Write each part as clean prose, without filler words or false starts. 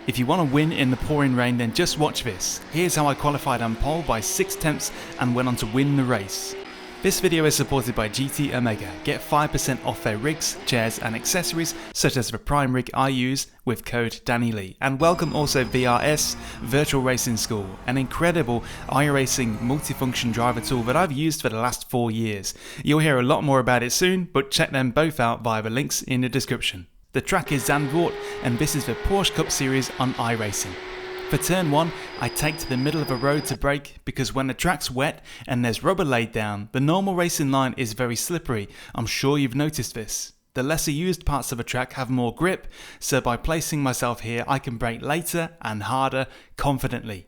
If you want to win in the pouring rain, then just watch this. Here's how I qualified on pole by 6/10 and went on to win the race. This video is supported by GT Omega. Get 5% off their rigs, chairs and accessories such as the prime rig I use with code DannyLee. And welcome also VRS Virtual Racing School, an incredible iRacing multifunction driver tool that I've used for the last 4 years. You'll hear a lot more about it soon, but check them both out via the links in the description. The track is Zandvoort and this is the Porsche Cup Series on iRacing. For turn 1, I take to the middle of a road to brake because when the track's wet and there's rubber laid down, the normal racing line is very slippery. I'm sure you've noticed this. The lesser used parts of a track have more grip, so by placing myself here I can brake later and harder confidently.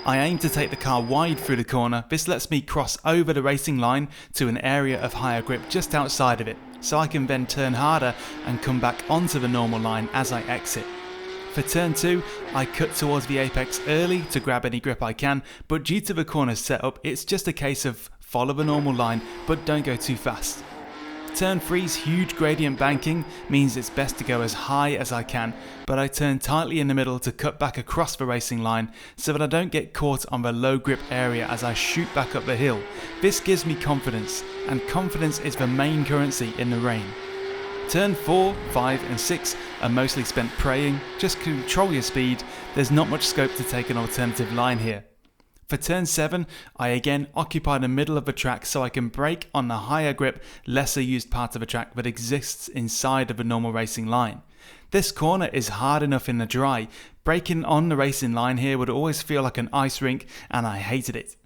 I aim to take the car wide through the corner. This lets me cross over the racing line to an area of higher grip just outside of it, so I can then turn harder and come back onto the normal line as I exit. For turn 2, I cut towards the apex early to grab any grip I can, but due to the corner setup, it's just a case of follow the normal line, but don't go too fast. Turn 3's huge gradient banking means it's best to go as high as I can, but I turn tightly in the middle to cut back across the racing line so that I don't get caught on the low grip area as I shoot back up the hill. This gives me confidence, and confidence is the main currency in the rain. Turn 4, 5 and 6 are mostly spent praying. Just control your speed, there's not much scope to take an alternative line here. For turn 7, I again occupy the middle of the track so I can brake on the higher grip, lesser used part of the track that exists inside of a normal racing line. This corner is hard enough in the dry. Braking on the racing line here would always feel like an ice rink and I hated it.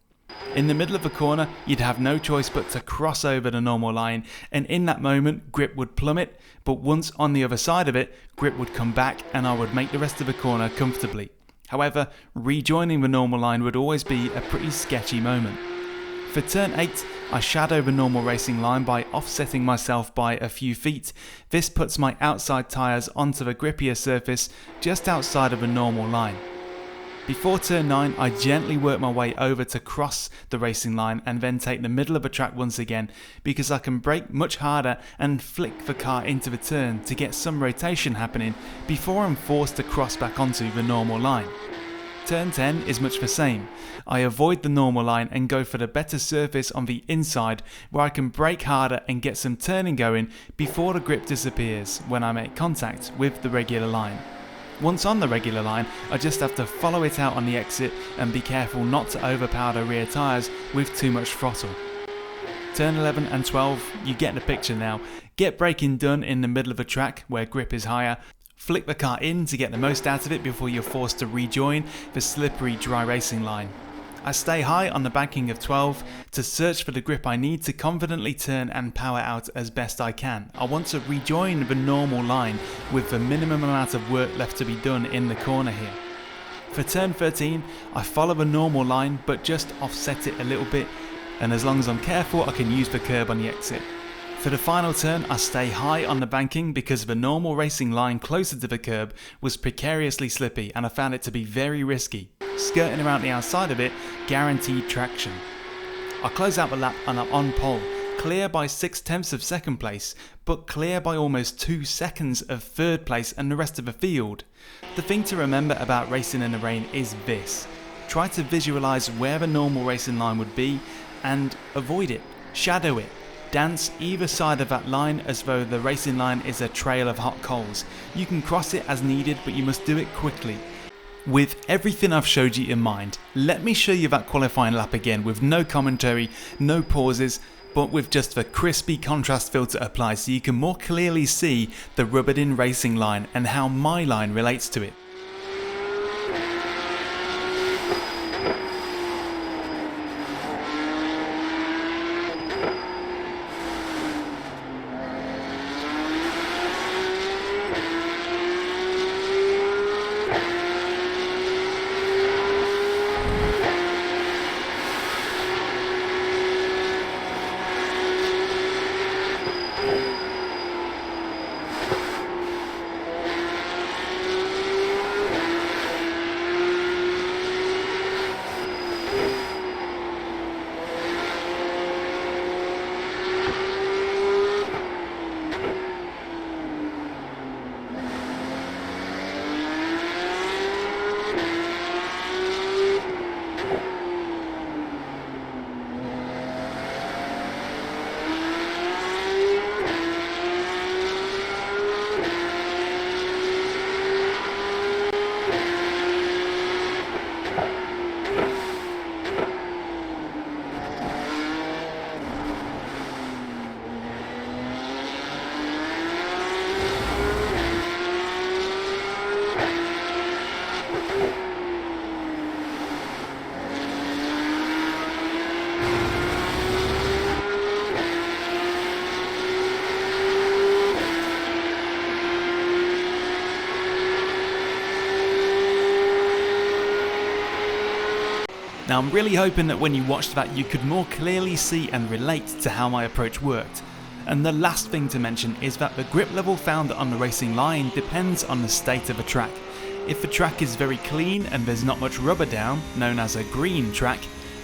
In the middle of the corner, you'd have no choice but to cross over the normal line, and in that moment, grip would plummet, but once on the other side of it, grip would come back and I would make the rest of the corner comfortably. However, rejoining the normal line would always be a pretty sketchy moment. For turn 8, I shadow the normal racing line by offsetting myself by a few feet. This puts my outside tyres onto the grippier surface just outside of the normal line. Before turn 9, I gently work my way over to cross the racing line and then take the middle of the track once again because I can brake much harder and flick the car into the turn to get some rotation happening before I'm forced to cross back onto the normal line. Turn 10 is much the same. I avoid the normal line and go for the better surface on the inside where I can brake harder and get some turning going before the grip disappears when I make contact with the regular line. Once on the regular line, I just have to follow it out on the exit and be careful not to overpower the rear tyres with too much throttle. Turn 11 and 12, you get the picture now. Get braking done in the middle of the track where grip is higher. Flick the car in to get the most out of it before you're forced to rejoin the slippery dry racing line. I stay high on the banking of 12 to search for the grip I need to confidently turn and power out as best I can. I want to rejoin the normal line with the minimum amount of work left to be done in the corner here. For turn 13, I follow the normal line but just offset it a little bit, and as long as I'm careful I can use the curb on the exit. For the final turn, I stay high on the banking because the normal racing line closer to the curb was precariously slippy and I found it to be very risky. Skirting around the outside of it, guaranteed traction. I close out the lap and I'm on pole, clear by 6/10 of second place, but clear by almost 2 seconds of third place and the rest of the field. The thing to remember about racing in the rain is this. Try to visualise where the normal racing line would be and avoid it, shadow it. Dance either side of that line as though the racing line is a trail of hot coals. You can cross it as needed, but you must do it quickly. With everything I've showed you in mind, let me show you that qualifying lap again with no commentary, no pauses, but with just the crispy contrast filter applied so you can more clearly see the rubbered in racing line and how my line relates to it. Now I'm really hoping that when you watched that you could more clearly see and relate to how my approach worked. And the last thing to mention is that the grip level found on the racing line depends on the state of a track. If the track is very clean and there's not much rubber down, known as a green track,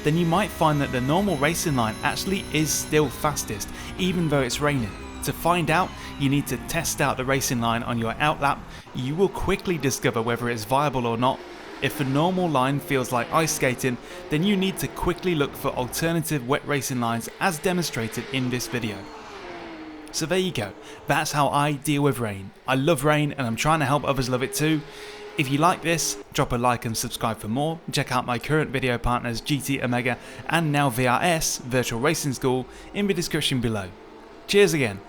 then you might find that the normal racing line actually is still fastest, even though it's raining. To find out, you need to test out the racing line on your outlap. You will quickly discover whether it's viable or not. If the normal line feels like ice skating, then you need to quickly look for alternative wet racing lines as demonstrated in this video. So there you go, that's how I deal with rain. I love rain and I'm trying to help others love it too. If you like this, drop a like and subscribe for more. Check out my current video partners GT Omega and now VRS, Virtual Racing School, in the description below. Cheers again.